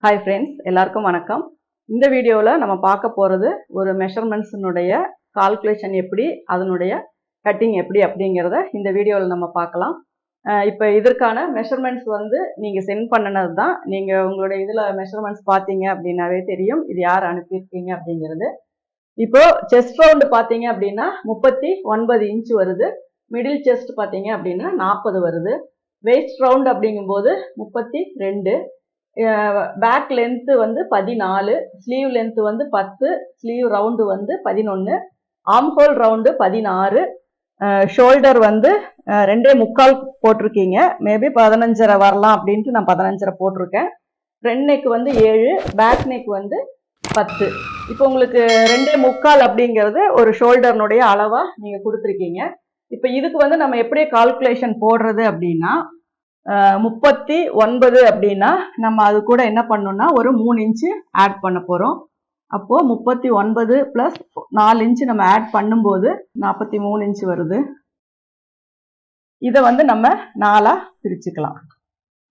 Hi friends, எல்லாருக்கும் வணக்கம். இந்த வீடியோவில் நம்ம பார்க்க போகிறது ஒரு மெஷர்மெண்ட்ஸினுடைய கால்குலேஷன் எப்படி, அதனுடைய கட்டிங் எப்படி அப்படிங்கிறத இந்த வீடியோவில் நம்ம பார்க்கலாம். இப்போ இதற்கான மெஷர்மெண்ட்ஸ் வந்து நீங்கள் சென்ட் பண்ணினது தான். நீங்கள் உங்களுடைய இதில் மெஷர்மெண்ட்ஸ் பார்த்தீங்க அப்படின்னாவே தெரியும் இது யார் அனுப்பியிருக்கீங்க அப்படிங்கிறது. இப்போ செஸ்ட் ரவுண்டு பார்த்தீங்க அப்படின்னா 39 இன்ச் வருது. மிடில் செஸ்ட் பார்த்தீங்க அப்படின்னா 40 வருது. வேஸ்ட் ரவுண்ட் அப்படிங்கும்போது 32. பேக் லென்த்து வந்து 14, ஸ்லீவ் லென்த்து வந்து 10, ஸ்லீவ் ரவுண்டு வந்து 11, ஆர்ம் ஹோல் ரவுண்டு 16, ஷோல்டர் வந்து 2.25 போட்டிருக்கீங்க. மேபி 15.5 வரலாம் அப்படின்ட்டு நான் 15.5 போட்டிருக்கேன். ஃப்ரண்ட் நெக் வந்து 7, பேக் நெக் வந்து 10. இப்போ உங்களுக்கு 2.25 அப்படிங்கிறது ஒரு ஷோல்டர்னுடைய அளவாக நீங்கள் கொடுத்துருக்கீங்க. இப்போ இதுக்கு வந்து நம்ம எப்படி கால்குலேஷன் போடுறது அப்படின்னா 39 அப்படின்னா நம்ம அது கூட என்ன பண்ணோம்னா ஒரு 3 இன்ச்சு ஆட் பண்ண போகிறோம். அப்போது 39 + 4 இன்ச்சு நம்ம ஆட் பண்ணும்போது 43 இன்ச்சு வருது. இதை வந்து நம்ம 4ஆக பிரிச்சுக்கலாம்.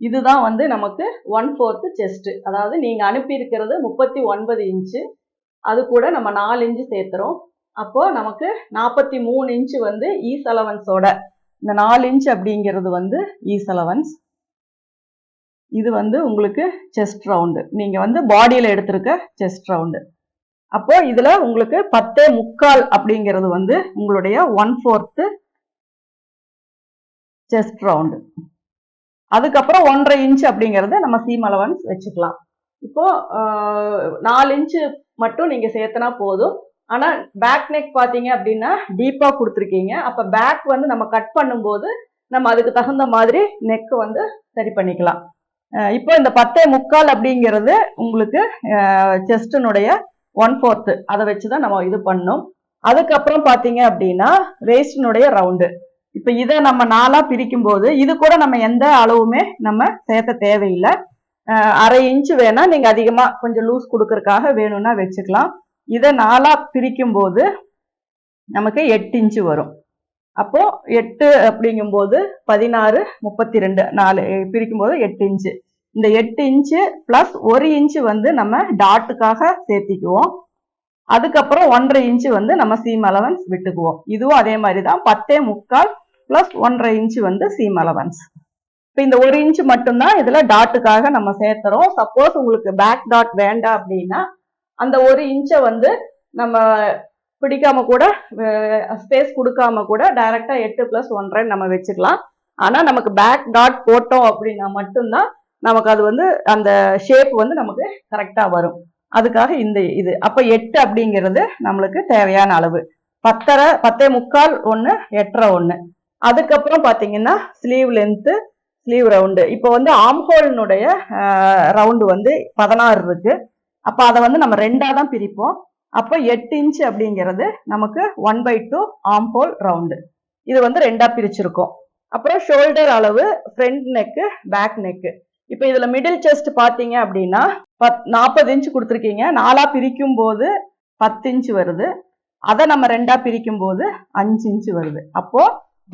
இதுதான் வந்து நமக்கு 1/4 செஸ்ட்டு. அதாவது நீங்கள் அனுப்பியிருக்கிறது 39 இன்ச்சு, அது கூட நம்ம 4 இன்ச்சு சேர்த்துறோம். அப்போது நமக்கு 43 இன்ச்சு வந்து ஈஸ் அலவன்ஸோட இந்த 4 இன்ச் அப்படிங்கிறது வந்து ஈஸ் அலவன்ஸ். இது வந்து உங்களுக்கு செஸ்ட் ரவுண்டு, நீங்கள் வந்து பாடியில் எடுத்திருக்க செஸ்ட் ரவுண்டு. அப்போ இதில் உங்களுக்கு 10.25 அப்படிங்கிறது வந்து உங்களுடைய 1/4 செஸ்ட் ரவுண்டு. அதுக்கப்புறம் 1.5 இன்ச் அப்படிங்கிறது நம்ம சீம் அலவன்ஸ் வச்சுக்கலாம். இப்போ 4 இன்ச்சு மட்டும் நீங்கள் சேர்த்தனா போதும். ஆனால் பேக் நெக் பார்த்தீங்க அப்படின்னா டீப்பாக கொடுத்துருக்கீங்க. அப்போ பேக் வந்து நம்ம கட் பண்ணும்போது நம்ம அதுக்கு தகுந்த மாதிரி நெக் வந்து சரி பண்ணிக்கலாம். இப்போ இந்த 10.25 அப்படிங்கிறது உங்களுக்கு செஸ்டினுடைய 1/4, அதை வச்சு தான் நம்ம இது பண்ணோம். அதுக்கப்புறம் பார்த்தீங்க அப்படின்னா வேஸ்டினுடைய ரவுண்டு. இப்போ இதை நம்ம 4ஆக பிரிக்கும் போது இது கூட நம்ம எந்த அளவுமே நம்ம சேர்த்த தேவையில்லை. 1/2 இன்ச்சு வேணா நீங்கள் அதிகமாக கொஞ்சம் லூஸ் கொடுக்கறதுக்காக வேணும்னா வச்சுக்கலாம். இதை 4ஆக பிரிக்கும் போது நமக்கு 8 இன்ச்சு வரும். அப்போ 8 அப்படிங்கும்போது 16, 32, 4 பிரிக்கும் போது 8 இன்ச்சு. இந்த 8 இன்ச்சு பிளஸ் 1 இன்ச்சு வந்து நம்ம டாட்டுக்காக சேர்த்திக்குவோம். அதுக்கப்புறம் 1.5 இன்ச்சு வந்து நம்ம சீம் அலவன்ஸ் விட்டுக்குவோம். இதுவும் அதே மாதிரி தான் 10.25 பிளஸ் 1.5 இன்ச்சு வந்து சீம் அலவன்ஸ். இப்போ இந்த 1 இன்ச்சு மட்டும்தான் இதில் டாட்டுக்காக நம்ம சேர்த்துறோம். சப்போஸ் உங்களுக்கு பேக் டாட் வேண்டாம் அப்படின்னா அந்த 1 இன்ச்சை வந்து நம்ம பிடிக்காம கூட ஸ்பேஸ் கொடுக்காம கூட டைரக்டா 8 + 1.5 நம்ம வச்சுக்கலாம். ஆனா நமக்கு பேக் டாட் போட்டோம் அப்படின்னா மட்டும்தான் நமக்கு அது வந்து அந்த ஷேப் வந்து நமக்கு கரெக்டா வரும். அதுக்காக இந்த இது அப்ப 8 அப்படிங்கிறது நம்மளுக்கு தேவையான அளவு. 10.25 ஒன்று, 8.5 ஒன்று. அதுக்கப்புறம் பாத்தீங்கன்னா ஸ்லீவ் லென்த்து, ஸ்லீவ் ரவுண்டு. இப்போ வந்து ஆர்ம் ஹோல்னுடைய ரவுண்டு வந்து 16 இருக்கு. அப்ப அதை வந்து நம்ம 2ஆக தான் பிரிப்போம். அப்போ 8 இன்ச் அப்படிங்கிறது நமக்கு 1/2 ஆர்ம் ஹோல் ரவுண்டு. இது வந்து 2ஆக பிரிச்சிருக்கோம். அப்புறம் ஷோல்டர் அளவு, ஃப்ரண்ட் நெக்கு, பேக் நெக்கு. இப்போ இதுல மிடில் செஸ்ட் பார்த்தீங்க அப்படின்னா 40 இன்ச் கொடுத்துருக்கீங்க. 4ஆக பிரிக்கும் போது 10 இன்ச் வருது. அதை நம்ம 2ஆக பிரிக்கும் போது 5 இன்ச் வருது. அப்போ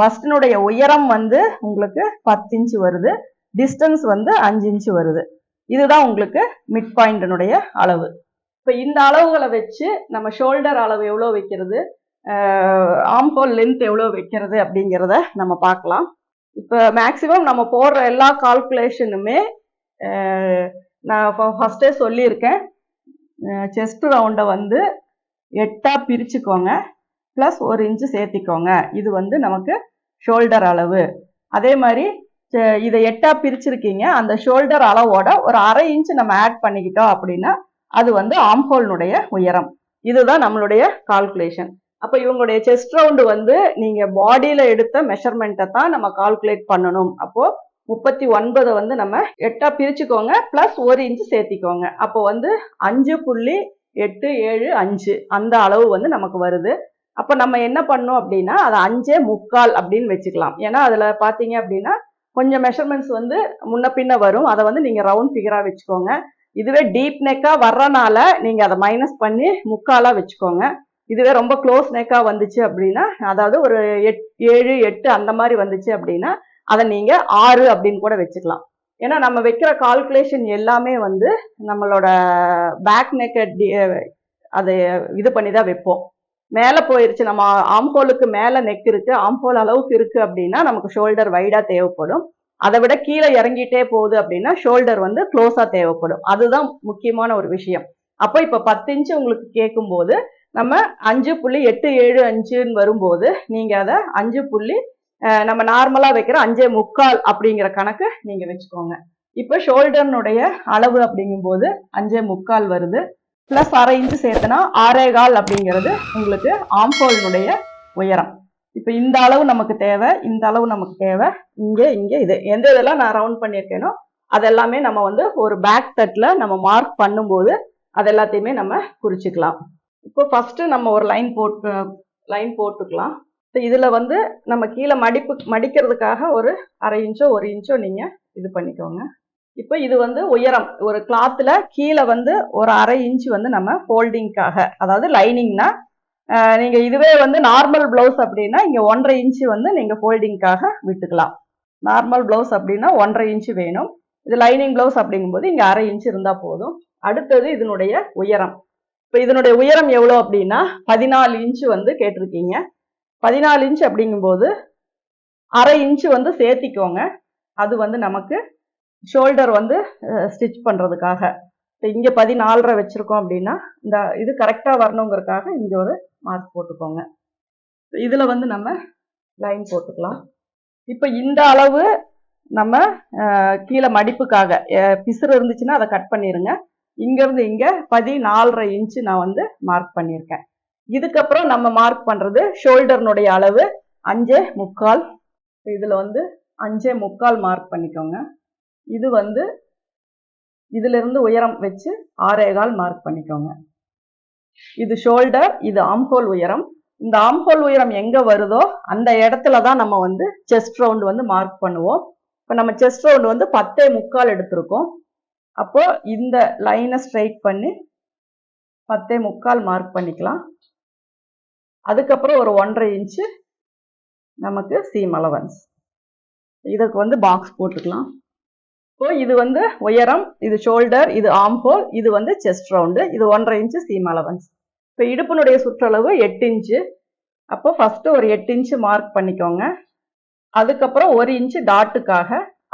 பஸ்டினுடைய உயரம் வந்து உங்களுக்கு 10 இன்ச் வருது. டிஸ்டன்ஸ் வந்து 5 இன்ச் வருது. இதுதான் உங்களுக்கு மிட் பாயிண்டினுடைய அளவு. இப்போ இந்த அளவுகளை வச்சு நம்ம ஷோல்டர் அளவு எவ்வளோ வைக்கிறது, ஆர்ம் ஹோல் லென்த் எவ்வளோ வைக்கிறது அப்படிங்கிறத நம்ம பார்க்கலாம். இப்போ மேக்சிமம் நம்ம போடுற எல்லா கால்குலேஷனுமே நான் ஃபஸ்ட்டே சொல்லியிருக்கேன். செஸ்ட் ரவுண்டை வந்து 8ஆக பிரிச்சுக்கோங்க, ப்ளஸ் 1 இன்ச்சு சேர்த்திக்கோங்க. இது வந்து நமக்கு ஷோல்டர் அளவு. அதே மாதிரி இதை 8ஆக பிரிச்சிருக்கீங்க, அந்த ஷோல்டர் அளவோட ஒரு 1/2 இன்ச்சு நம்ம ஆட் பண்ணிக்கிட்டோம் அப்படின்னா அது வந்து ஆர்ம் ஹோல்னுடைய உயரம். இதுதான் நம்மளுடைய கால்குலேஷன். அப்போ இவங்களுடைய செஸ்ட் ரவுண்டு வந்து நீங்கள் பாடியில் எடுத்த மெஷர்மெண்ட்டை தான் நம்ம கால்குலேட் பண்ணணும். அப்போது 39 வந்து நம்ம 8ஆக பிரிச்சுக்கோங்க, ப்ளஸ் 1 இன்ச்சு சேர்த்திக்கோங்க. அப்போ வந்து 5.875 அந்த அளவு வந்து நமக்கு வருது. அப்போ நம்ம என்ன பண்ணோம் அப்படின்னா அதை 5.25 அப்படின்னு வச்சுக்கலாம். ஏன்னா அதில் பார்த்தீங்க அப்படின்னா கொஞ்சம் மெஷர்மெண்ட்ஸ் வந்து முன்ன பின்ன வரும். அதை வந்து நீங்கள் ரவுண்ட் ஃபிகராக வச்சுக்கோங்க. இதுவே டீப் நெக்காக வர்றனால நீங்கள் அதை மைனஸ் பண்ணி 3/4 வச்சுக்கோங்க. இதுவே ரொம்ப க்ளோஸ் நெக்காக வந்துச்சு அப்படின்னா, அதாவது ஒரு 7, 8 அந்த மாதிரி வந்துச்சு அப்படின்னா அதை நீங்கள் 6 அப்படின்னு கூட வச்சுக்கலாம். ஏன்னா நம்ம வைக்கிற கால்குலேஷன் எல்லாமே வந்து நம்மளோட பேக் நெக் அதை இது பண்ணி தான் வைப்போம். மேலே போயிருச்சு, நம்ம ஆம்ஹோலுக்கு மேலே நெக் இருக்கு, ஆம்ஹோல் அளவுக்கு இருக்கு அப்படின்னா நமக்கு ஷோல்டர் வைடா தேவைப்படும். அதை விட கீழே இறங்கிட்டே போகுது அப்படின்னா ஷோல்டர் வந்து க்ளோஸா தேவைப்படும். அதுதான் முக்கியமான ஒரு விஷயம். அப்போ இப்போ 10 இன்ச்சு உங்களுக்கு கேட்கும்போது நம்ம 5.875 வரும்போது நீங்க அதை 5. நம்ம நார்மலா வைக்கிற 5.25 அப்படிங்கிற கணக்கு நீங்க வச்சுக்கோங்க. இப்போ ஷோல்டர்னுடைய அளவு அப்படிங்கும்போது 5.25 வருது. பிளஸ் 1/2 இன்ச்சு சேர்த்தனா 6.25 அப்படிங்கிறது உங்களுக்கு ஆம்ஹோலினுடைய உயரம். இப்போ இந்த அளவு நமக்கு தேவை, இந்த அளவு நமக்கு தேவை, இங்கே இது எந்த இதெல்லாம் நான் ரவுண்ட் பண்ணியிருக்கேனோ அதெல்லாமே நம்ம வந்து ஒரு பேக் தட்டில் நம்ம மார்க் பண்ணும்போது அது எல்லாத்தையுமே நம்ம குறிச்சிக்கலாம். இப்போ ஃபர்ஸ்ட் நம்ம ஒரு லைன் போட்டுக்கலாம். இதுல வந்து நம்ம கீழே மடிக்கிறதுக்காக ஒரு 1/2 இன்ச்சோ 1 இன்ச்சோ நீங்க இது பண்ணிக்கோங்க. இப்போ இது வந்து உயரம், ஒரு கிளாத்ல கீழே வந்து ஒரு 1/2 இன்ச் வந்து நம்ம ஃபோல்டிங்காக, அதாவது லைனிங்னா நீங்க இதுவே வந்து நார்மல் பிளவுஸ் அப்படின்னா இங்க 1.5 இன்ச் வந்து நீங்க ஃபோல்டிங்காக விட்டுக்கலாம். நார்மல் பிளவுஸ் அப்படின்னா 1.5 இன்ச் வேணும். இது லைனிங் பிளவுஸ் அப்படிங்கும்போது இங்க 1/2 இன்ச் இருந்தா போதும். அடுத்தது இதனுடைய உயரம். இப்போ இதனுடைய உயரம் எவ்வளோ அப்படின்னா 14 இன்ச் வந்து கேட்டிருக்கீங்க. 14 இன்ச் அப்படிங்கும்போது 1/2 இன்ச் வந்து சேர்த்திக்கோங்க. அது வந்து நமக்கு ஷோல்டர் வந்து ஸ்டிச் பண்றதுக்காக. இங்க 14.5 வச்சிருக்கோம் அப்படின்னா இந்த இது கரெக்டா வரணுங்கிறதுக்காக இங்க ஒரு மார்க் போட்டுக்கோங்க. இதுல வந்து நம்ம லைன் போட்டுக்கலாம். இப்போ இந்த அளவு நம்ம கீழே மடிப்புக்காக பிசுறு இருந்துச்சுன்னா அதை கட் பண்ணிருங்க. இங்க இருந்து இங்க 14.5 இன்ச் நான் வந்து மார்க் பண்ணியிருக்கேன். இதுக்கப்புறம் நம்ம மார்க் பண்றது ஷோல்டர்னுடைய அளவு 5.25. இதுல வந்து 5.25 மார்க் பண்ணிக்கோங்க. இது வந்து இதுல இருந்து உயரம் வச்சு 6.25 மார்க் பண்ணிக்கோங்க. இது ஷோல்டர், இது ஆம்ஹோல் உயரம். இந்த ஆம்ஹோல் உயரம் எங்க வருதோ அந்த இடத்துல தான் நம்ம வந்து செஸ்ட் ரவுண்ட் வந்து மார்க் பண்ணுவோம். இப்போ நம்ம செஸ்ட் ரவுண்ட் வந்து 10.25 எடுத்திருக்கோம். அப்போ இந்த லைனை ஸ்ட்ரைட் பண்ணி 10.25 மார்க் பண்ணிக்கலாம். அதுக்கப்புறம் ஒரு 1.5 இன்ச்சு நமக்கு சீம் அலவன்ஸ். இதுக்கு வந்து பாக்ஸ் போட்டுக்கலாம். இப்போ இது வந்து உயரம், இது ஷோல்டர், இது ஆம்ஹோல், இது வந்து செஸ்ட் ரவுண்டு, இது 1.5 இன்ச்சு சீம் அலவன்ஸ். இப்போ இடுப்பினுடைய சுற்றளவு 8 இன்ச்சு. அப்போ ஃபர்ஸ்ட் ஒரு 8 இன்ச்சு மார்க் பண்ணிக்கோங்க. அதுக்கப்புறம் 1 இன்ச்சு டாட்டுக்காக,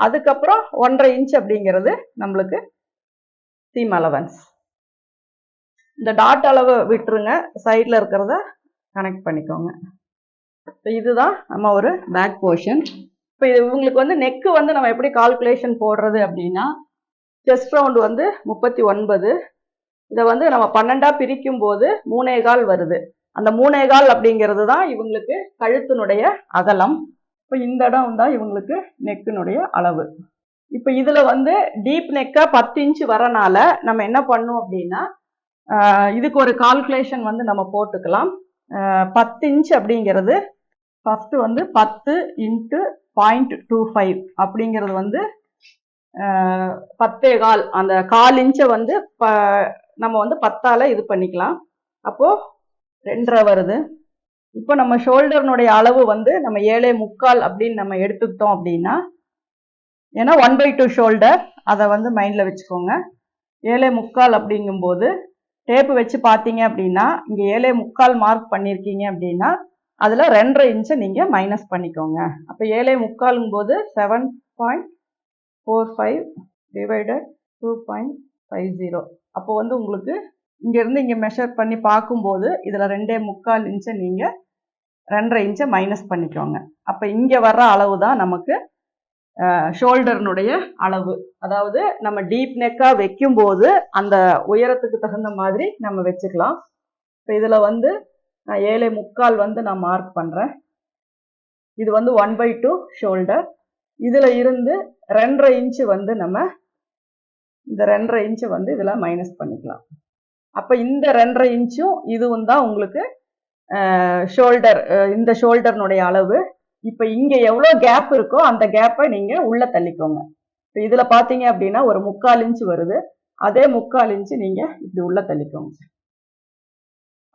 அதுக்கப்புறம் 1.5 இன்ச் அப்படிங்கிறது நம்மளுக்கு சீம் அலவன்ஸ். இந்த டாட் அளவு விட்டுருங்க, சைடில் இருக்கிறத கனெக்ட் பண்ணிக்கோங்க. இதுதான் நம்ம ஒரு பேக் போர்ஷன். இப்போ இது உங்களுக்கு வந்து நெக்கு வந்து நம்ம எப்படி கால்குலேஷன் போடுறது அப்படின்னா, செஸ்ட் ரவுண்டு வந்து 39. இதை வந்து நம்ம 12ஆ பிரிக்கும் போது 3.25 வருது. அந்த 3.25 அப்படிங்கிறது தான் இவங்களுக்கு கழுத்தினுடைய அகலம். இப்போ இந்த இடம் தான் இவங்களுக்கு நெக்கினுடைய அளவு. இப்போ இதுல வந்து டீப் நெக்கா 10 இன்ச் வரனால நம்ம என்ன பண்ணோம் அப்படின்னா, இதுக்கு ஒரு கால்குலேஷன் வந்து நம்ம போட்டுக்கலாம். 10 இன்ச் அப்படிங்கிறது ஃபர்ஸ்ட் வந்து 10 × 0.25 அப்படிங்கிறது வந்து 10.25. அந்த 1/4 இன்ச்சை வந்து நம்ம வந்து 10ஆல இது பண்ணிக்கலாம். அப்போ 2.5 வருது. இப்போ நம்ம ஷோல்டர்னுடைய அளவு வந்து நம்ம 7.25 அப்படின்னு நம்ம எடுத்துக்கிட்டோம் அப்படின்னா, ஏன்னா 1/2 ஷோல்டர், அதை வந்து மைண்ட்ல வச்சுக்கோங்க. 7.25 அப்படிங்கும்போது டேப்பு வச்சு பார்த்தீங்க அப்படின்னா இங்கே 7.25 மார்க் பண்ணியிருக்கீங்க அப்படின்னா அதில் 2.5 இன்ச்சை நீங்கள் மைனஸ் பண்ணிக்கோங்க. அப்போ 7.25 போது 7.45 டிவைடட் 2.50. அப்போ வந்து உங்களுக்கு இங்கேருந்து இங்கே மெஷர் பண்ணி பார்க்கும்போது இதில் 2.25 இன்ச்சை நீங்கள் 2.5 இன்ச்சை மைனஸ் பண்ணிக்கோங்க. அப்போ இங்கே வர்ற அளவு தான் நமக்கு ஷோல்டர்னுடைய அளவு. அதாவது நம்ம டீப் நெக்காக வைக்கும்போது அந்த உயரத்துக்கு தகுந்த மாதிரி நம்ம வச்சுக்கலாம். இப்போ இதில் வந்து நான் 7.25 வந்து நான் மார்க் பண்ணுறேன். இது வந்து 1/2 ஷோல்டர். இதில் இருந்து 2.5 இன்ச்சு வந்து நம்ம இந்த 2.5 இன்ச்சை வந்து இதில் மைனஸ் பண்ணிக்கலாம். அப்போ இந்த 2.5 இன்ச்சும் இதுவும் தான் உங்களுக்கு ஷோல்டர், இந்த ஷோல்டர்னுடைய அளவு. இப்போ இங்கே எவ்வளோ கேப் இருக்கோ அந்த கேப்பை நீங்கள் உள்ளே தள்ளிக்கோங்க. இப்போ இதில் பார்த்தீங்க அப்படின்னா ஒரு 3/4 இன்ச்சு வருது. அதே 3/4 இன்ச்சு நீங்கள் இப்படி உள்ளே தள்ளிக்கோங்க.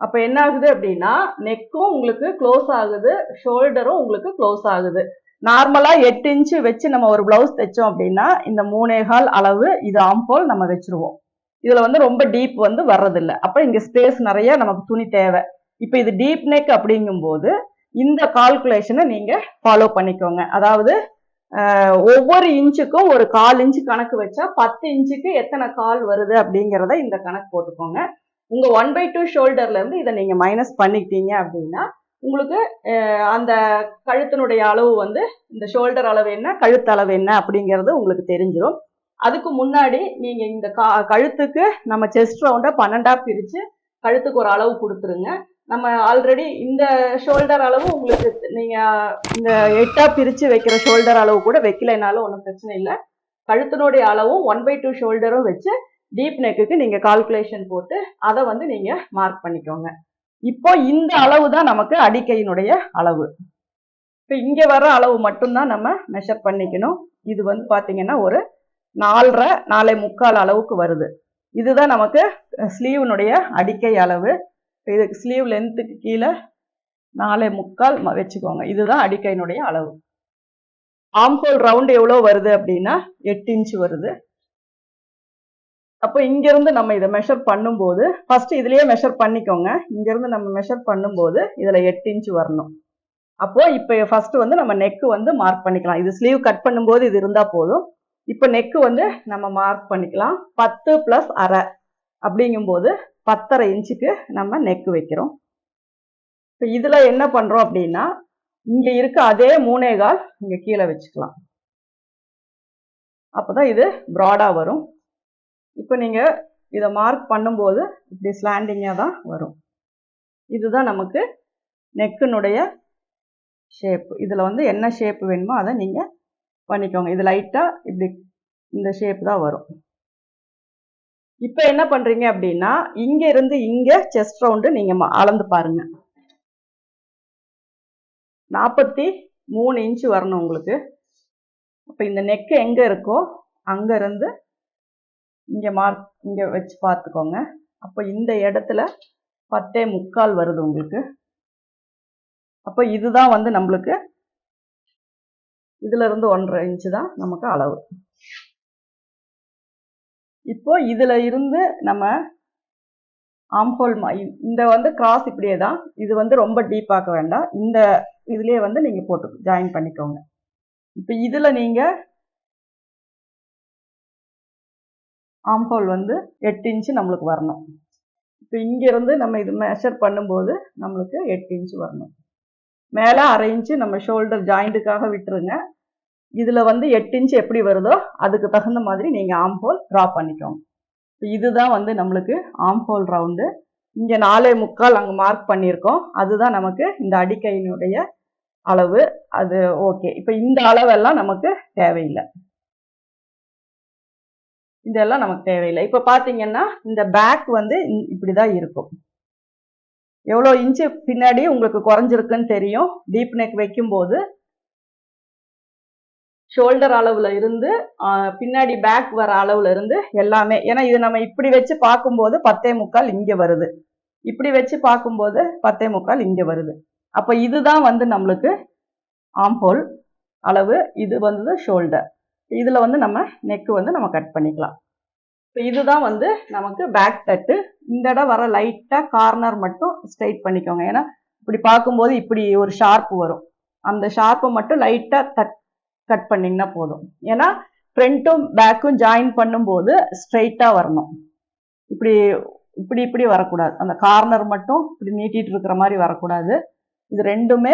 அப்போ என்ன ஆகுது அப்படின்னா நெக்கும் உங்களுக்கு க்ளோஸ் ஆகுது, ஷோல்டரும் உங்களுக்கு க்ளோஸ் ஆகுது. நார்மலா 8 இன்ச்சு வச்சு நம்ம ஒரு பிளவுஸ் தைச்சோம் அப்படின்னா இந்த 3.25 அளவு இது ஆம்ஹோல் நம்ம வச்சிருவோம். இதுல வந்து ரொம்ப டீப் வந்து வர்றதில்ல. அப்ப இங்க ஸ்பேஸ் நிறைய நமக்கு துணி தேவை. இப்ப இது டீப் நெக் அப்படிங்கும்போது இந்த கால்குலேஷனை நீங்க ஃபாலோ பண்ணிக்கோங்க. அதாவது ஒவ்வொரு இன்ச்சுக்கும் ஒரு 1/4 இன்ச்சு கணக்கு வச்சா 10 இன்ச்சுக்கு எத்தனை கால் வருது அப்படிங்கிறத இந்த கணக்கு போட்டுக்கோங்க. உங்க 1/2 ஷோல்டர்ல இருந்து இதை நீங்க மைனஸ் பண்ணிக்கிட்டீங்க அப்படின்னா உங்களுக்கு அந்த கழுத்தினுடைய அளவு வந்து இந்த ஷோல்டர் அளவு என்ன, கழுத்து அளவு என்ன அப்படிங்கிறது உங்களுக்கு தெரிஞ்சிடும். அதுக்கு முன்னாடி நீங்க இந்த கழுத்துக்கு நம்ம செஸ்ட் ரவுண்டை 12ஆ பிரிச்சு கழுத்துக்கு ஒரு அளவு கொடுத்துருங்க. நம்ம ஆல்ரெடி இந்த ஷோல்டர் அளவு உங்களுக்கு நீங்க இந்த 8ஆ பிரிச்சு வைக்கிற ஷோல்டர் அளவு கூட வைக்கலைனாலும் ஒன்றும் பிரச்சனை இல்லை. கழுத்தினுடைய அளவும் 1/2 ஷோல்டரும் வச்சு டீப் நெக்குக்கு நீங்க கால்குலேஷன் போட்டு அதை வந்து நீங்க மார்க் பண்ணிக்கோங்க. இப்போ இந்த அளவு தான் நமக்கு அடிக்கையினுடைய அளவு. இப்போ இங்க வர அளவு மட்டும்தான் நம்ம மெஷர் பண்ணிக்கணும். இது வந்து பாத்தீங்கன்னா ஒரு 4.5 4.25 அளவுக்கு வருது. இதுதான் நமக்கு ஸ்லீவனுடைய அடிக்கை அளவு. இதுக்கு ஸ்லீவ் லென்த்துக்கு கீழே 4.25 வச்சுக்கோங்க. இதுதான் அடிக்கையினுடைய அளவு. ஆம்ஹோல் ரவுண்ட் எவ்வளவு வருது அப்படின்னா 8 இன்ச்சு வருது. அப்போ இங்க இருந்து நம்ம இதை மெஷர் பண்ணும்போது ஃபர்ஸ்ட் இதுலயே மெஷர் பண்ணிக்கோங்க. இங்க இருந்து நம்ம மெஷர் பண்ணும்போது இதுல 8 இன்ச்சு வரணும். அப்போ இப்ப ஃபர்ஸ்ட் வந்து நம்ம நெக் வந்து மார்க் பண்ணிக்கலாம். இது ஸ்லீவ் கட் பண்ணும்போது இது இருந்தா போதும். இப்ப நெக் வந்து நம்ம மார்க் பண்ணிக்கலாம். 10 + அரை அப்படிங்கும்போது 10.5 இன்ச்சுக்கு நம்ம நெக் வைக்கிறோம். இப்போ இதுல என்ன பண்றோம் அப்படின்னா இங்க இருக்க அதே 3.25 இங்க கீழே வச்சுக்கலாம். அப்பதான் இது ப்ராடா வரும். இப்போ நீங்க இதை மார்க் பண்ணும்போது இப்படி ஸ்லாண்டிங்கா தான் வரும். இதுதான் நமக்கு நெக்கினுடைய ஷேப். இதுல வந்து என்ன ஷேப் வேணுமோ அதை நீங்க பண்ணிக்கோங்க. இது லைட்டா இப்படி இந்த ஷேப் தான் வரும். இப்ப என்ன பண்றீங்க அப்படின்னா இங்க இருந்து இங்க செஸ்ட் ரவுண்டு நீங்க அளந்து பாருங்க. 43 இன்ச்சு வரணும் உங்களுக்கு. அப்ப இந்த நெக் எங்க இருக்கோ அங்க இருந்து இங்க வச்சு பார்த்துக்கோங்க. அப்ப இந்த இடத்துல 10.25 வருது உங்களுக்கு. அப்ப இதுதான் வந்து நம்மளுக்கு இதுல இருந்து 1.5 இன்ச்சு தான் நமக்கு அளவு. இப்போ இதுல இருந்து நம்ம ஆம்ஹோல் இந்த வந்து கிராஸ் இப்படியே தான். இது வந்து ரொம்ப டீப் ஆக்க வேண்டாம். இந்த இதுலயே வந்து நீங்க போட்டு ஜாயின் பண்ணிக்கோங்க. இப்ப இதுல நீங்க ஆம்ஹோல் வந்து 8 இன்ச்சு நம்மளுக்கு வரணும். இப்போ இங்க இருந்து நம்ம இது மெஷர் பண்ணும்போது நம்மளுக்கு 8 இன்ச்சு வரணும். மேல 1/2 இன்ச்சு நம்ம ஷோல்டர் ஜாயிண்ட்டுக்காக விட்டுருங்க. இதுல வந்து 8 இன்ச்சு எப்படி வருதோ அதுக்கு தகுந்த மாதிரி நீங்க ஆம்ஹோல் டிரா பண்ணிக்கோங்க. இதுதான் வந்து நம்மளுக்கு ஆம்ஹோல் ரவுண்டு. இங்க 4.25 அங்க மார்க் பண்ணியிருக்கோம். அதுதான் நமக்கு இந்த அடிக்கையினுடைய அளவு. அது ஓகே. இப்ப இந்த அளவெல்லாம் நமக்கு தேவையில்லை. இதெல்லாம் நமக்கு தேவையில்லை. இப்ப பாத்தீங்கன்னா இந்த பேக் வந்து இப்படிதான் இருக்கும். எவ்வளவு இன்ச்சு பின்னாடி உங்களுக்கு குறைஞ்சிருக்குன்னு தெரியும். டீப் நெக் வைக்கும் போது ஷோல்டர் அளவுல இருந்து பின்னாடி பேக் வர அளவுல இருந்து எல்லாமே. ஏன்னா இது நம்ம இப்படி வச்சு பார்க்கும்போது 10.25 இங்க வருது. இப்படி வச்சு பார்க்கும்போது 10.25 இங்க வருது. அப்ப இதுதான் வந்து நம்மளுக்கு ஆம்ஹோல் அளவு. இது வந்து ஷோல்டர். இதுல வந்து நம்ம நெக் வந்து நம்ம கட் பண்ணிக்கலாம். இதுதான் வந்து நமக்கு பேக் தட்டு. இந்த இடம் வர லைட்டா கார்னர் மட்டும் ஸ்ட்ரைட் பண்ணிக்கோங்க. ஏன்னா இப்படி பார்க்கும்போது இப்படி ஒரு ஷார்ப் வரும். அந்த ஷார்ப்பை மட்டும் லைட்டா கட் பண்ணீங்கன்னா போதும். ஏன்னா ஃப்ரண்ட்டும் பேக்கும் ஜாயின் பண்ணும்போது ஸ்ட்ரைட்டா வரணும். இப்படி இப்படி இப்படி வரக்கூடாது. அந்த கார்னர் மட்டும் இப்படி நீட்டிட்டு இருக்கிற மாதிரி வரக்கூடாது. இது ரெண்டுமே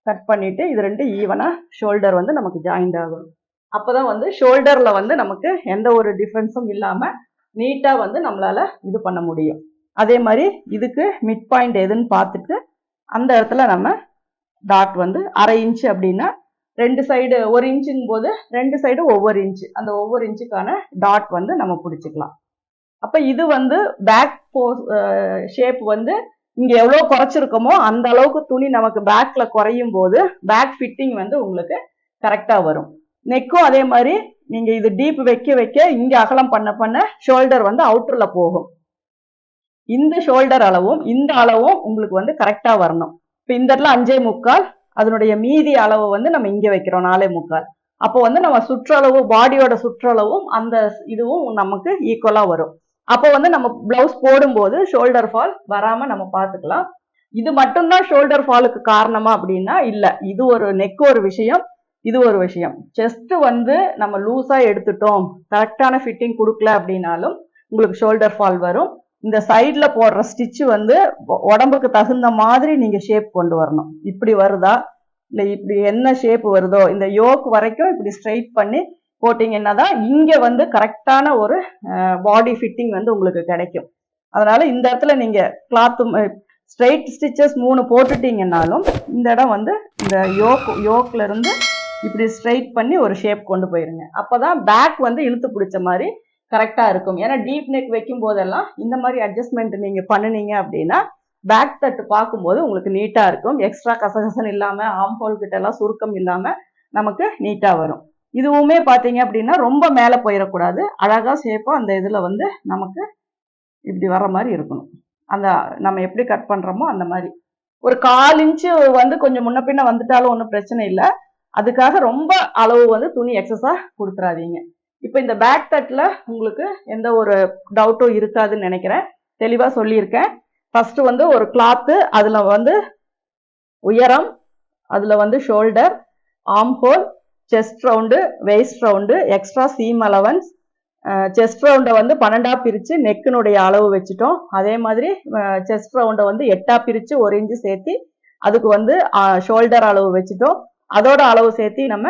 கட் பண்ணிட்டு இது ரெண்டும் ஈவனா ஷோல்டர் வந்து நமக்கு ஜாயிண்ட் ஆகும். அப்பதான் வந்து ஷோல்டர்ல வந்து நமக்கு எந்த ஒரு டிஃபரன்ஸும் இல்லாம நீட்டா வந்து நம்மளால இது பண்ண முடியும். அதே மாதிரி இதுக்கு மிட் பாயிண்ட் எதுன்னு பார்த்துட்டு அந்த இடத்துல நம்ம டாட் வந்து 1/2 இன்ச்சு அப்படின்னா 2 சைடு 1 இன்ச்சுங்கும் போது 2 சைடு ஒவ்வொரு இன்ச்சு. அந்த ஒவ்வொரு இன்ச்சுக்கான டாட் வந்து நம்ம பிடிச்சிக்கலாம். அப்ப இது வந்து பேக் ஷேப் வந்து இங்க எவ்வளவு குறைச்சிருக்கோமோ அந்த அளவுக்கு துணி நமக்கு பேக்ல குறையும் போது பேக் ஃபிட்டிங் வந்து உங்களுக்கு கரெக்டா வரும். நெக்கும் அதே மாதிரி நீங்க இது டீப் வைக்க வைக்க இங்க அகலம் பண்ண பண்ண ஷோல்டர் வந்து அவுட்டர்ல போகும். இந்த ஷோல்டர் அளவும் இந்த அளவும் உங்களுக்கு வந்து கரெக்டா வரணும். இப்ப இந்த இடத்துல 5.25 அதனுடைய மீதி அளவு வந்து நம்ம இங்க வைக்கிறோம் 4.25. அப்போ வந்து நம்ம சுற்றளவு பாடியோட சுற்றளவும் அந்த இதுவும் நமக்கு ஈக்குவலா வரும். அப்போ வந்து நம்ம பிளவுஸ் போடும்போது ஷோல்டர் ஃபால் வராம நம்ம பார்த்துக்கலாம். இது மட்டும்தான் ஷோல்டர் ஃபாலுக்கு காரணமா அப்படின்னா இல்ல. இது ஒரு நெக் ஒரு விஷயம், இது ஒரு விஷயம். செஸ்ட் வந்து நம்ம லூஸா எடுத்துட்டோம், கரெக்டான ஃபிட்டிங் கொடுக்கல அப்படின்னாலும் உங்களுக்கு ஷோல்டர் ஃபால் வரும். இந்த சைட்ல போடுற ஸ்டிச் வந்து உடம்புக்கு தகுந்த மாதிரி நீங்க ஷேப் கொண்டு வரணும். இப்படி வருதா இல்லை இப்படி என்ன ஷேப் வருதோ இந்த யோக் வரைக்கும் இப்படி ஸ்ட்ரைட் பண்ணி போட்டிங்கன்னா தான் இங்க வந்து கரெக்டான ஒரு பாடி ஃபிட்டிங் வந்து உங்களுக்கு கிடைக்கும். அதனால இந்த இடத்துல நீங்க கிளாத் ஸ்ட்ரைட் ஸ்டிச்சஸ் 3 போட்டுட்டீங்கன்னாலும் இந்த இடம் வந்து இந்த யோக்ல இருந்து இப்படி ஸ்ட்ரைட் பண்ணி ஒரு ஷேப் கொண்டு போயிருங்க. அப்பதான் பேக் வந்து இழுத்து பிடிச்ச மாதிரி கரெக்டா இருக்கும். ஏன்னா டீப் நெக் வைக்கும் போதெல்லாம் இந்த மாதிரி அட்ஜஸ்ட்மெண்ட் நீங்க பண்ணுனீங்க அப்படின்னா பேக் தட்டு பார்க்கும்போது உங்களுக்கு நீட்டா இருக்கும். எக்ஸ்ட்ரா கசகசன் இல்லாம ஆம் ஹோல் கிட்ட எல்லாம் சுருக்கம் இல்லாம நமக்கு நீட்டா வரும். இதுவுமே பாத்தீங்க அப்படின்னா ரொம்ப மேல போயிடக்கூடாது. அழகா ஷேப்பா அந்த இதுல வந்து நமக்கு இப்படி வர மாதிரி இருக்கணும். அந்த நம்ம எப்படி கட் பண்றோமோ அந்த மாதிரி ஒரு 1/4 இன்ச்சு வந்து கொஞ்சம் முன்ன பின்ன வந்துட்டாலும் ஒன்றும் பிரச்சனை இல்லை. அதுக்காக ரொம்ப அளவு வந்து துணி எக்ஸஸா கொடுத்துறாதீங்க. இப்போ இந்த பேக் தட்டில் உங்களுக்கு எந்த ஒரு டவுட்டும் இருக்காதுன்னு நினைக்கிறேன். தெளிவாக சொல்லியிருக்கேன். ஃபர்ஸ்ட் வந்து ஒரு கிளாத்து, அதில் வந்து உயரம், அதில் வந்து shoulder, arm hole, chest round, waist round, extra seam allowance, chest ரவுண்டை வந்து 12ஆ பிரித்து நெக்கினுடைய அளவு வச்சுட்டோம். அதே மாதிரி செஸ்ட் ரவுண்டை வந்து 8ஆ பிரித்து 1 இன்ச்சு சேர்த்து அதுக்கு வந்து ஷோல்டர் அளவு வச்சுட்டோம். அதோட அளவு சேர்த்து நம்ம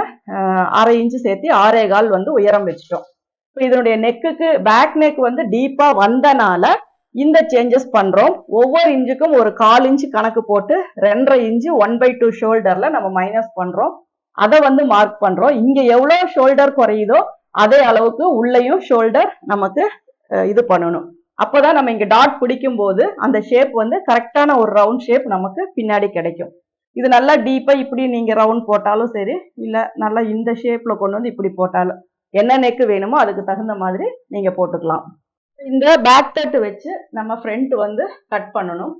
1/2 இன்ச்சு சேர்த்து 6.25 வந்து உயரம் வச்சுட்டோம். இப்போ இதனுடைய நெக்குக்கு பேக் நெக் வந்து டீப்பா வந்தனால இந்த சேஞ்சஸ் பண்றோம். ஒவ்வொரு இன்ச்சுக்கும் ஒரு 1/4 இன்ச்சு கணக்கு போட்டு 2.5 இன்ச்சு 1/2 ஷோல்டர்ல நம்ம மைனஸ் பண்றோம். அதை வந்து மார்க் பண்றோம். இங்க எவ்வளவு ஷோல்டர் குறையுதோ அதே அளவுக்கு உள்ளேயும் ஷோல்டர் நமக்கு இது பண்ணணும். அப்பதான் நம்ம இங்க டாட் பிடிக்கும் போது அந்த ஷேப் வந்து கரெக்டான ஒரு ரவுண்ட் ஷேப் நமக்கு பின்னாடி கிடைக்கும். இது நல்லா டீப்பா இப்படி நீங்க ரவுண்ட் போட்டாலும் சரி, இல்ல நல்லா இந்த ஷேப்ல கொண்டு வந்து இப்படி போட்டாலும் என்ன நெக்கு வேணுமோ அதுக்கு தகுந்த மாதிரி நீங்க போட்டுக்கலாம். இந்த பேக் தட்டு வச்சு நம்ம ஃப்ரண்ட் வந்து கட் பண்ணணும்.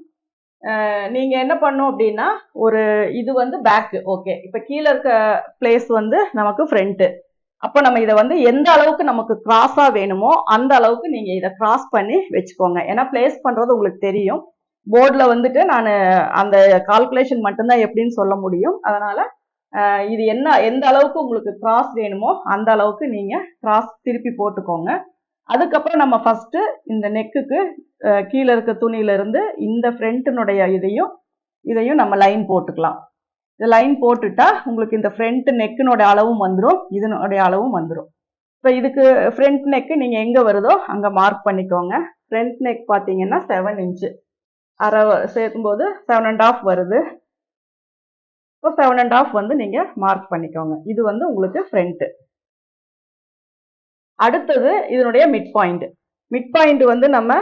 நீங்க என்ன பண்ணும் அப்படின்னா ஒரு இது வந்து பேக், ஓகே. இப்ப கீழே இருக்க பிளேஸ் வந்து நமக்கு ஃப்ரண்ட். அப்ப நம்ம இதை வந்து எந்த அளவுக்கு நமக்கு கிராஸா வேணுமோ அந்த அளவுக்கு நீங்க இதை கிராஸ் பண்ணி வச்சுக்கோங்க. ஏன்னா பிளேஸ் பண்றது உங்களுக்கு தெரியும். போர்டில் வந்துட்டு நான் அந்த கால்குலேஷன் மட்டும்தான் எப்படின்னு சொல்ல முடியும். அதனால இது எந்த அளவுக்கு உங்களுக்கு கிராஸ் வேணுமோ அந்த அளவுக்கு நீங்க கிராஸ் திருப்பி போட்டுக்கோங்க. அதுக்கப்புறம் நம்ம ஃபர்ஸ்ட் இந்த நெக்குக்கு கீழே இருக்க துணியில இருந்து இந்த ஃப்ரண்ட்னுடைய இதையும் நம்ம லைன் போட்டுக்கலாம். இந்த லைன் போட்டுட்டா உங்களுக்கு இந்த ஃப்ரண்ட் நெக்கினோட அளவும் வந்துடும், இதனுடைய அளவும் வந்துடும். இப்போ இதுக்கு ஃப்ரண்ட் நெக்கு நீங்க எங்க வருதோ அங்க மார்க் பண்ணிக்கோங்க. ஃப்ரண்ட் நெக் பார்த்தீங்கன்னா 7 இன்ச்சு, அரை சேர்க்கும்போது 7.5 வருது. இப்போ 7.5 வந்து நீங்க மார்க் பண்ணிக்கோங்க. இது வந்து உங்களுக்கு ஃப்ரண்ட். அடுத்தது இதனுடைய மிட் பாயிண்ட். மிட் பாயிண்ட் வந்து நம்ம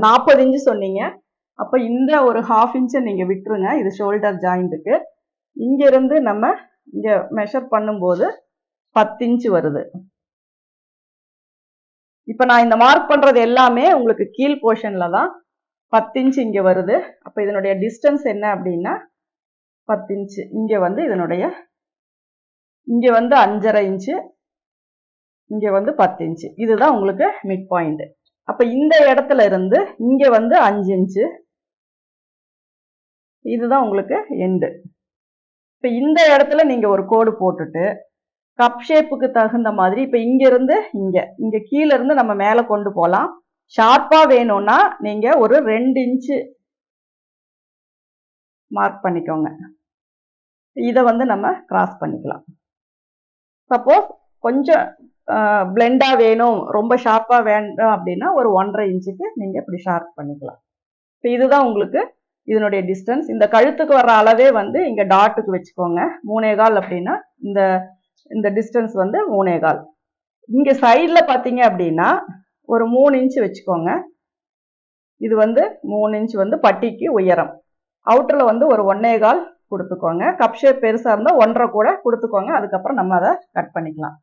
40 இன்ச்சு சொன்னீங்க. அப்போ இந்த ஒரு 1/2 இன்ச்சை நீங்க விட்டுருங்க. இது ஷோல்டர் ஜாயிண்ட்டுக்கு. இங்க இருந்து நம்ம இங்க மெஷர் பண்ணும்போது 10 இன்ச்சு வருது. இப்ப நான் இந்த மார்க் பண்றது எல்லாமே உங்களுக்கு கீழ் போர்ஷன்ல தான். 10 இன்ச்சு இங்க வருது. அப்ப இதனுடைய டிஸ்டன்ஸ் என்ன அப்படின்னா 10 இன்ச்சு. இங்க வந்து இங்க வந்து 5.5 இன்ச்சு, இங்க வந்து 10 இன்ச்சு. இதுதான் உங்களுக்கு மிட் பாயிண்ட். அப்ப இந்த இடத்துல இருந்து இங்க வந்து 5 இன்ச்சு, இதுதான் உங்களுக்கு எண்டு. இப்ப இந்த இடத்துல நீங்க ஒரு கோடு போட்டுட்டு கப் ஷேப்புக்கு தகுந்த மாதிரி இப்ப இங்க இருந்து இங்க கீழே இருந்து நம்ம மேல கொண்டு போலாம். ஷார்ப்பா வேணும்னா நீங்க ஒரு 2 இன்ச்சு மார்க் பண்ணிக்கோங்க. இதை வந்து நம்ம கிராஸ் பண்ணிக்கலாம். சப்போஸ் கொஞ்சம் பிளெண்டா வேணும், ரொம்ப ஷார்ப்பா வேணும் அப்படின்னா ஒரு 1.5 இன்ச்சுக்கு நீங்க இப்படி ஷார்ப் பண்ணிக்கலாம். இப்போ இதுதான் உங்களுக்கு இதனுடைய டிஸ்டன்ஸ். இந்த கழுத்துக்கு வர்ற அளவே வந்து இங்க டாட்டுக்கு வச்சுக்கோங்க. 3.25 அப்படின்னா இந்த டிஸ்டன்ஸ் வந்து 3.25. இங்க சைட்ல பாத்தீங்க அப்படின்னா ஒரு 3 இன்ச்சு வச்சுக்கோங்க. இது வந்து 3 இன்ச்சு வந்து பட்டிக்கு உயரம். அவுட்டர்ல வந்து ஒரு 1.25 கொடுத்துக்கோங்க. கப் ஷேப் பெருசா இருந்தா 1.5 கூட கொடுத்துக்கோங்க. அதுக்கப்புறம் நம்ம அதை கட் பண்ணிக்கலாம்.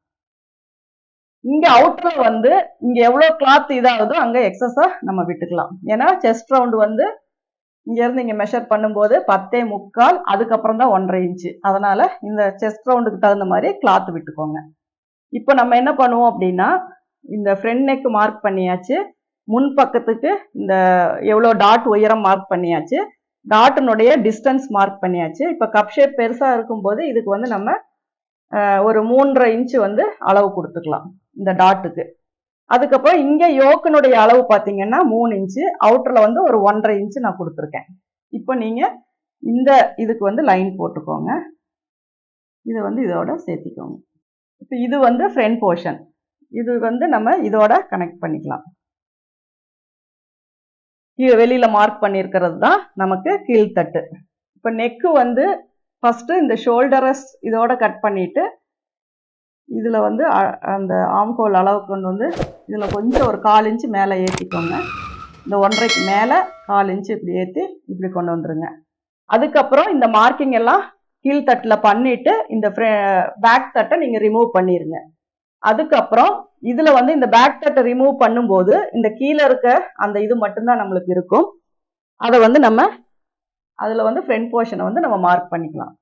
இங்க அவுட்டர்ல வந்து இங்க எவ்வளவு கிளாத் இதாகுதோ அங்க எக்ஸஸா நம்ம விட்டுக்கலாம். ஏன்னா செஸ்ட் ரவுண்ட் வந்து இங்கேருந்து இங்கே மெஷர் பண்ணும்போது 10.75, அதுக்கப்புறம் தான் 1.5 இன்ச்சு. அதனால் இந்த செஸ்ட் ரவுண்டுக்கு தகுந்த மாதிரி கிளாத் விட்டுக்கோங்க. இப்போ நம்ம என்ன பண்ணுவோம் அப்படின்னா, இந்த ஃப்ரண்ட் நெக் மார்க் பண்ணியாச்சு, முன் பக்கத்துக்கு இந்த எவ்வளோ டாட் உயரம் மார்க் பண்ணியாச்சு, டாட்டினுடைய டிஸ்டன்ஸ் மார்க் பண்ணியாச்சு. இப்போ கப் ஷேப் பெருசாக இருக்கும்போது இதுக்கு வந்து நம்ம ஒரு 3.5 இன்ச்சு வந்து அளவு கொடுத்துக்கலாம் இந்த டாட்டுக்கு. அதுக்கப்புறம் இங்கே யோக்கினுடைய அளவு பார்த்தீங்கன்னா 3 இன்ச்சு, அவுட்டரில் வந்து ஒரு 1.5 இன்ச்சு நான் கொடுத்துருக்கேன். இப்போ நீங்கள் இந்த இதுக்கு வந்து லைன் போட்டுக்கோங்க, இதை வந்து இதோட சேர்த்திக்கோங்க. இப்போ இது வந்து ஃப்ரண்ட் போர்ஷன், இது வந்து நம்ம இதோட கனெக்ட் பண்ணிக்கலாம். கீழே வெளியில் மார்க் பண்ணியிருக்கிறது தான் நமக்கு கீழ்த்தட்டு. இப்போ நெக்கு வந்து ஃபஸ்ட்டு இந்த ஷோல்டரை இதோட கட் பண்ணிவிட்டு இதில் வந்து அந்த ஆம்ஹோல் அளவு கொண்டு வந்து இதில் கொஞ்சம் ஒரு 1/4 இன்ச்சு மேலே ஏற்றிக்கோங்க. இந்த 1.5க்கு மேலே 1/4 இன்ச்சு இப்படி ஏற்றி இப்படி கொண்டு வந்துடுங்க. அதுக்கப்புறம் இந்த மார்க்கிங் எல்லாம் கீழ்த்தட்டில் பண்ணிவிட்டு இந்த பேக் தட்டை நீங்கள் ரிமூவ் பண்ணிடுங்க. அதுக்கப்புறம் இதில் வந்து இந்த பேக் தட்டை ரிமூவ் பண்ணும்போது இந்த கீழே இருக்க அந்த இது மட்டும்தான் நம்மளுக்கு இருக்கும். அதை வந்து நம்ம அதில் வந்து ஃப்ரண்ட் போர்ஷனை வந்து நம்ம மார்க் பண்ணிக்கலாம்.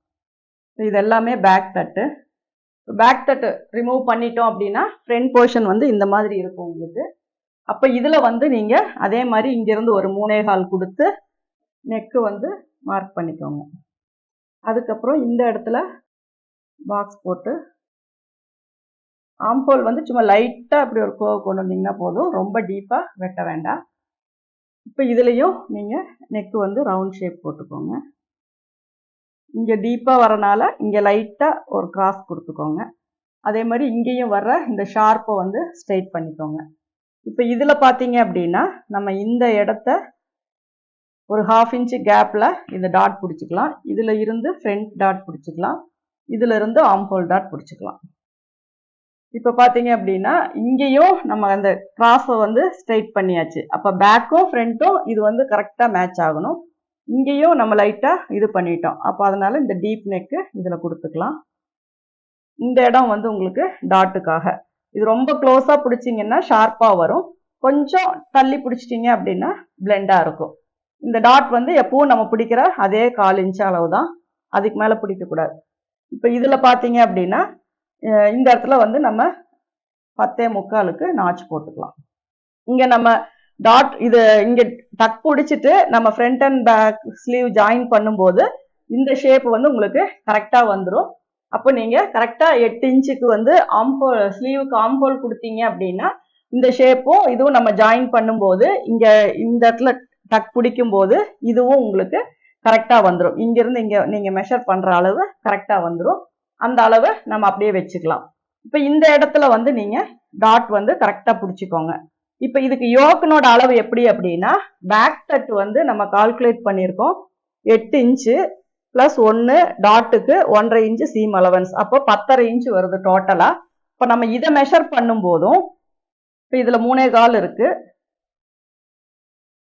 இது எல்லாமே பேக் தட்டு. பேக் தட்டு ரிமூவ் பண்ணிட்டோம் அப்படின்னா ஃப்ரண்ட் போர்ஷன் வந்து இந்த மாதிரி இருக்கும் உங்களுக்கு. அப்போ இதில் வந்து நீங்கள் அதே மாதிரி இங்கேருந்து ஒரு 3.25 கொடுத்து நெக்கு வந்து மார்க் பண்ணிக்கோங்க. அதுக்கப்புறம் இந்த இடத்துல பாக்ஸ் போட்டு ஆம்ஹோல் வந்து சும்மா லைட்டாக அப்படி ஒரு கோவ் கொண்டு வந்தீங்கன்னா போதும், ரொம்ப டீப்பாக வெட்ட வேண்டாம். இப்போ இதுலேயும் நீங்கள் நெக்கு வந்து ரவுண்ட் ஷேப் போட்டுக்கோங்க. இங்கே டீப்பாக வரனால இங்கே லைட்டாக ஒரு கிராஸ் கொடுத்துக்கோங்க. அதே மாதிரி இங்கேயும் வர்ற இந்த ஷார்ப்பை வந்து ஸ்ட்ரைட் பண்ணிக்கோங்க. இப்போ இதில் பார்த்தீங்க அப்படின்னா நம்ம இந்த இடத்த ஒரு 1/2 இன்ச்சு கேப்பில் இந்த டாட் பிடிச்சிக்கலாம். இதில் இருந்து ஃப்ரண்ட் டாட் பிடிச்சிக்கலாம், இதில் இருந்து ஆம்ஹோல் டாட் பிடிச்சிக்கலாம். இப்போ பார்த்தீங்க அப்படின்னா இங்கேயும் நம்ம அந்த கிராஸை வந்து ஸ்ட்ரைட் பண்ணியாச்சு. அப்போ பேக்கும் ஃப்ரண்ட்டும் இது வந்து கரெக்டாக மேட்ச் ஆகணும். இங்கேயும் நம்ம லைட்டாக இது பண்ணிட்டோம். அப்போ அதனால இந்த டீப் நெக்கு இதில் கொடுத்துக்கலாம். இந்த இடம் வந்து உங்களுக்கு டாட்டுக்காக. இது ரொம்ப க்ளோஸாக பிடிச்சிங்கன்னா ஷார்ப்பாக வரும், கொஞ்சம் தள்ளி பிடிச்சிட்டிங்க அப்படின்னா பிளெண்டாக இருக்கும். இந்த டாட் வந்து எப்பவும் நம்ம பிடிக்கிற அதே 1/4 இன்ச்சு அளவு தான், அதுக்கு மேலே பிடிக்கக்கூடாது. இப்போ இதில் பார்த்தீங்க அப்படின்னா இந்த இடத்துல வந்து நம்ம 10.75க்கு நாச் போட்டுக்கலாம். இங்கே நம்ம டாட் இது இங்கே டக் பிடிச்சிட்டு நம்ம front and back sleeve join பண்ணும்போது இந்த ஷேப் வந்து உங்களுக்கு கரெக்டாக வந்துடும். அப்போ நீங்கள் கரெக்டாக 8 இன்ச்சுக்கு வந்து ஆம்ஹோல் ஸ்லீவுக்கு ஆம்ஹோல் கொடுத்தீங்க அப்படின்னா இந்த ஷேப்பும் இதுவும் நம்ம ஜாயின் பண்ணும்போது இங்கே இந்த இடத்துல டக் பிடிக்கும்போது இதுவும் உங்களுக்கு கரெக்டாக வந்துடும். இங்கேருந்து இங்கே நீங்கள் மெஷர் பண்ணுற அளவு கரெக்டாக வந்துடும். அந்த அளவை நம்ம அப்படியே வச்சுக்கலாம். இப்போ இந்த இடத்துல வந்து நீங்கள் டாட் வந்து கரெக்டாக பிடிச்சிக்கோங்க. இப்போ இதுக்கு யோக்கனோட அளவு எப்படி அப்படின்னா, பேக் தட்டு வந்து நம்ம கால்குலேட் பண்ணியிருக்கோம் 8 இன்ச்சு ப்ளஸ் 1 டாட்டுக்கு 1.5 இன்ச்சு சீம் அலவன்ஸ், அப்போ 10.5 இன்ச்சு வருது டோட்டலாக. இப்போ நம்ம இதை மெஷர் பண்ணும்போதும் இப்போ இதில் 3.25 இருக்கு,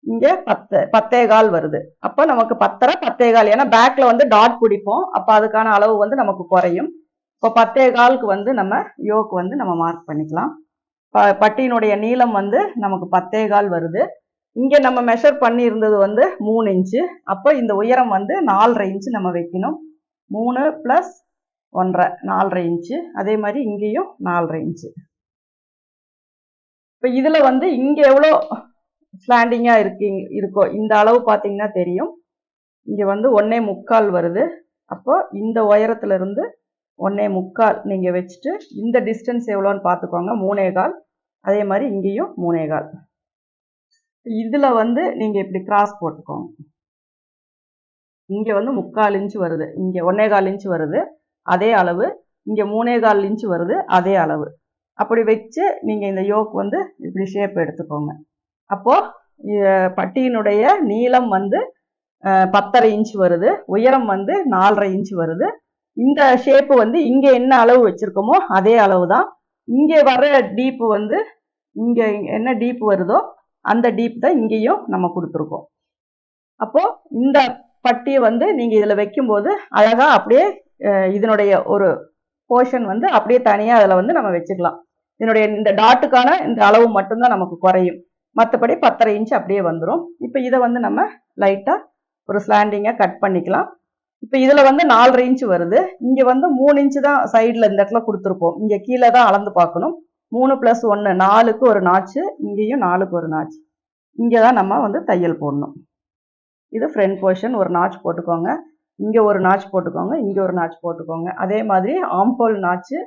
இங்கே 10.25 வருது. அப்போ நமக்கு 10.5 10.25, ஏன்னா பேக்கில் வந்து டாட் பிடிப்போம், அப்போ அதுக்கான அளவு வந்து நமக்கு குறையும். இப்போ 10.25க்கு வந்து நம்ம யோக் வந்து நம்ம மார்க் பண்ணிக்கலாம். பட்டியினுடைய நீளம் வந்து நமக்கு 10.25 வருது. இங்கே நம்ம மெஷர் பண்ணி இருந்தது வந்து 3 இன்ச்சு. அப்போ இந்த உயரம் வந்து 4.5 இன்ச்சு நம்ம வைக்கணும். 3 + 1.5 4.5 இன்ச்சு. அதே மாதிரி இங்கேயும் 4.5 இன்ச்சு. இப்போ இதில் வந்து இங்கே எவ்வளோ ஸ்லாண்டிங்காக இருக்கோ இந்த அளவு பார்த்தீங்கன்னா தெரியும். இங்கே வந்து 1.25 வருது. அப்போ இந்த உயரத்துலேருந்து 1.25 நீங்கள் வச்சுட்டு இந்த டிஸ்டன்ஸ் எவ்வளோன்னு பார்த்துக்கோங்க, 3.25. அதே மாதிரி இங்கேயும் 3.25. இதில் வந்து நீங்கள் இப்படி கிராஸ் போட்டுக்கோங்க. இங்கே வந்து 3/4 இன்ச்சு வருது, இங்கே 1.25 இன்ச்சு வருது அதே அளவு, இங்கே 3.25 இன்ச்சு வருது அதே அளவு. அப்படி வச்சு நீங்கள் இந்த யோக் வந்து இப்படி ஷேப் எடுத்துக்கோங்க. அப்போது பட்டியினுடைய நீளம் வந்து 10.5 இன்ச்சு வருது, உயரம் வந்து 4.5 இன்ச்சு வருது. இந்த ஷேப்பு வந்து இங்கே என்ன அளவு வச்சுருக்கோமோ அதே அளவு தான். இங்கே வர டீப்பு வந்து இங்கே என்ன டீப் வருதோ அந்த டீப் தான் இங்கேயும் நம்ம கொடுத்துருக்கோம். அப்போது இந்த பட்டியை வந்து நீங்கள் இதில் வைக்கும்போது அழகாக அப்படியே இதனுடைய ஒரு போர்ஷன் வந்து அப்படியே தனியாக அதில் வந்து நம்ம வச்சுக்கலாம். இதனுடைய இந்த டாட்டுக்கான இந்த அளவு மட்டும்தான் நமக்கு குறையும், மற்றபடி 10.5 இன்ச்சு அப்படியே வந்துடும். இப்போ இதை வந்து நம்ம லைட்டாக ஒரு ஸ்லாண்டிங்கா கட் பண்ணிக்கலாம். இப்போ இதுல வந்து 4.5 இன்ச் வருது. இங்க வந்து 3 இன்ச் தான் சைடுல இந்த இடத்துல கொடுத்துருப்போம். இங்க கீழே தான் அளந்து பார்க்கணும். 3 + 1 4க்கு ஒரு நாச்சு, இங்கேயும் 4க்கு ஒரு நாச்சு. இங்க தான் நம்ம வந்து தையல் போடணும். இது ஃப்ரண்ட் போர்ஷன். ஒரு நாச் போட்டுக்கோங்க. இங்க ஒரு நாச் போட்டுக்கோங்க. இங்க ஒரு நாச் போட்டுக்கோங்க. அதே மாதிரி ஆம்ஹோல் நாச்சு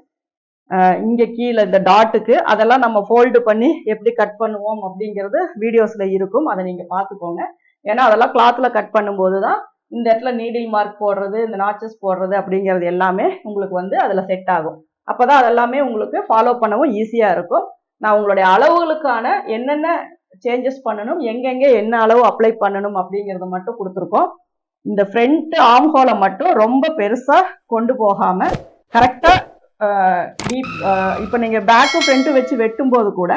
இங்க கீழே இந்த டாட்டுக்கு அதெல்லாம் நம்ம ஃபோல்டு பண்ணி எப்படி கட் பண்ணுவோம் அப்படிங்கிறது வீடியோஸ்ல இருக்கும். அதை நீங்க பார்த்துக்கோங்க. ஏன்னா அதெல்லாம் கிளாத்ல கட் பண்ணும்போது தான் இந்த இடத்துல நீடில் மார்க் போடுறது, இந்த நாச்சஸ் போடுறது அப்படிங்கிறது எல்லாமே உங்களுக்கு வந்து அதுல செட் ஆகும். அப்பதான் அதெல்லாமே உங்களுக்கு ஃபாலோ பண்ணவும் ஈஸியா இருக்கும். நான் உங்களுடைய அளவுகளுக்கான என்னென்ன சேஞ்சஸ் பண்ணணும், எங்கெங்க என்ன அளவு அப்ளை பண்ணணும் அப்படிங்கறத மட்டும் கொடுத்துருக்கோம். இந்த ஃப்ரண்ட் ஆர்ம் ஹோலை மட்டும் ரொம்ப பெருசா கொண்டு போகாம கரெக்டா டீப், இப்போ நீங்க பேக்கு ஃப்ரண்ட் வச்சு வெட்டும் போது கூட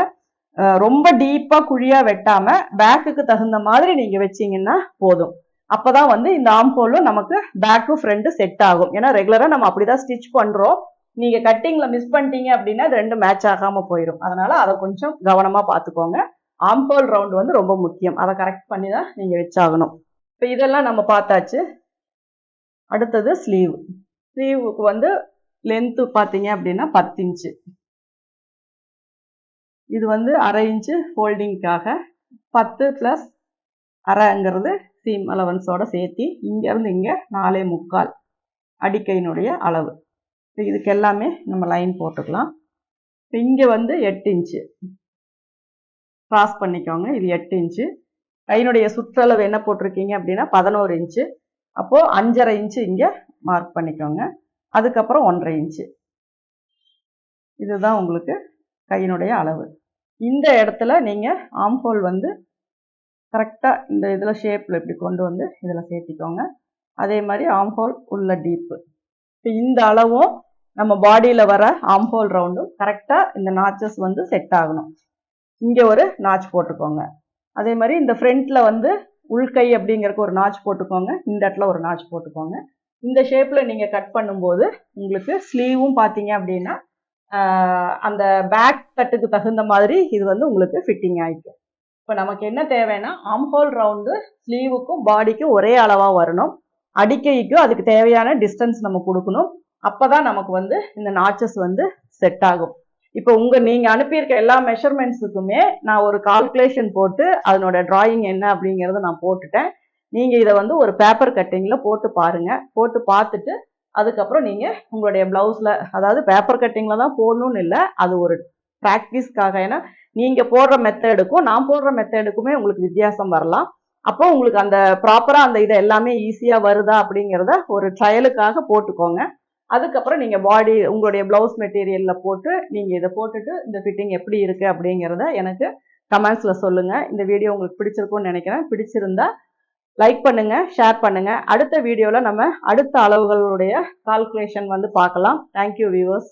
ரொம்ப டீப்பா குழியா வெட்டாம பேக்குக்கு தகுந்த மாதிரி நீங்க வச்சீங்கன்னா போதும். அப்பதான் வந்து இந்த ஆர்ம் ஹோலும் நமக்கு பேக்கு ஃப்ரண்ட் செட் ஆகும். ஏன்னா ரெகுலரா நம்ம அப்படிதான் ஸ்டிச் பண்றோம். நீங்க கட்டிங்ல மிஸ் பண்ணிட்டீங்க அப்படின்னா அது ரெண்டும் மேட்ச் ஆகாம போயிடும். அதனால அதை கொஞ்சம் கவனமா பாத்துக்கோங்க. ஆர்ம் ஹோல் ரவுண்ட் வந்து ரொம்ப முக்கியம். அதை கரெக்ட் பண்ணி தான் நீங்க வச்சாகணும். இப்போ இதெல்லாம் நம்ம பார்த்தாச்சு. அடுத்தது ஸ்லீவ். ஸ்லீவுக்கு வந்து லென்த் பார்த்தீங்க அப்படின்னா 10 இன்ச்சு. இது வந்து 1/2 இன்ச்சு ஃபோல்டிங்காக 10 + அரைங்கிறது சீம் அலவன்ஸோட சேர்த்தி இங்கேருந்து இங்கே 4.75 அடிக்கையினுடைய அளவு. இதுக்கு எல்லாமே நம்ம லைன் போட்டுக்கலாம். இங்கே வந்து 8 இன்ச்சு கிராஸ் பண்ணிக்கோங்க. இது 8 இன்ச்சு. கையினுடைய சுற்றளவு என்ன போட்டிருக்கீங்க அப்படின்னா 11 இன்ச்சு. அப்போது 5.5 இன்ச்சு இங்கே மார்க் பண்ணிக்கோங்க. அதுக்கப்புறம் 1.5 இன்ச்சு. இதுதான் உங்களுக்கு கையினுடைய அளவு. இந்த இடத்துல நீங்கள் ஆர்ம் ஹோல் வந்து கரெக்டாக இந்த இதில் ஷேப்பில் இப்படி கொண்டு வந்து இதில் சேர்த்திக்கோங்க. அதே மாதிரி ஆர்ம் ஹோல் உள்ள டீப்பு. இப்போ இந்த அளவும் நம்ம பாடியில் வர ஆர்ம் ஹோல் ரவுண்டும் கரெக்டாக இந்த நாச்சஸ் வந்து செட் ஆகணும். இங்கே ஒரு நாச் போட்டுக்கோங்க. அதே மாதிரி இந்த ஃப்ரண்ட்டில் வந்து உள்கை அப்படிங்கிறதுக்கு ஒரு நாச் போட்டுக்கோங்க. இந்த இடத்துல ஒரு நாச் போட்டுக்கோங்க. இந்த ஷேப்பில் நீங்கள் கட் பண்ணும்போது உங்களுக்கு ஸ்லீவும் பார்த்தீங்க அப்படின்னா அந்த பேக் கட்டுக்கு தகுந்த மாதிரி இது வந்து உங்களுக்கு ஃபிட்டிங் ஆகிக்கும். இப்போ நமக்கு என்ன தேவைன்னா ஆர்ம் ஹோல் ரவுண்டு ஸ்லீவுக்கும் பாடிக்கும் ஒரே அளவாக வரணும். அடிக்கைக்கும் அதுக்கு தேவையான டிஸ்டன்ஸ் நம்ம கொடுக்கணும். அப்போதான் நமக்கு வந்து இந்த நாச்சஸ் வந்து செட் ஆகும். இப்போ நீங்கள் அனுப்பியிருக்க எல்லா மெஷர்மெண்ட்ஸுக்குமே நான் ஒரு கால்குலேஷன் போட்டு அதனோட டிராயிங் என்ன அப்படிங்கிறத நான் போட்டுட்டேன். நீங்கள் இதை வந்து ஒரு பேப்பர் கட்டிங்கில் போட்டு பாருங்கள். போட்டு பார்த்துட்டு அதுக்கப்புறம் நீங்கள் உங்களுடைய ப்ளவுஸில், அதாவது பேப்பர் கட்டிங்கில் தான் போடணும்னு இல்லை, அது ஒரு ப்ராக்டிஸ்க்காக. ஏன்னா நீங்கள் போடுற மெத்தடுக்கும் நான் போடுற மெத்தடுக்குமே உங்களுக்கு வித்தியாசம் வரலாம். அப்போ உங்களுக்கு அந்த ப்ராப்பராக அந்த இதை எல்லாமே ஈஸியாக வருதா அப்படிங்கிறத ஒரு ட்ரையலுக்காக போட்டுக்கோங்க. அதுக்கப்புறம் நீங்கள் பாடி உங்களுடைய ப்ளவுஸ் மெட்டீரியலில் போட்டு நீங்கள் இதை போட்டுட்டு இந்த ஃபிட்டிங் எப்படி இருக்குது அப்படிங்கிறத எனக்கு கமெண்ட்ஸில் சொல்லுங்கள். இந்த வீடியோ உங்களுக்கு பிடிச்சிருக்கும்னு நினைக்கிறேன். பிடிச்சிருந்தா லைக் பண்ணுங்க, ஷேர் பண்ணுங்க. அடுத்த வீடியோவில் நம்ம அடுத்த அளவுகளுடைய கால்குலேஷன் வந்து பார்க்கலாம். Thank you viewers.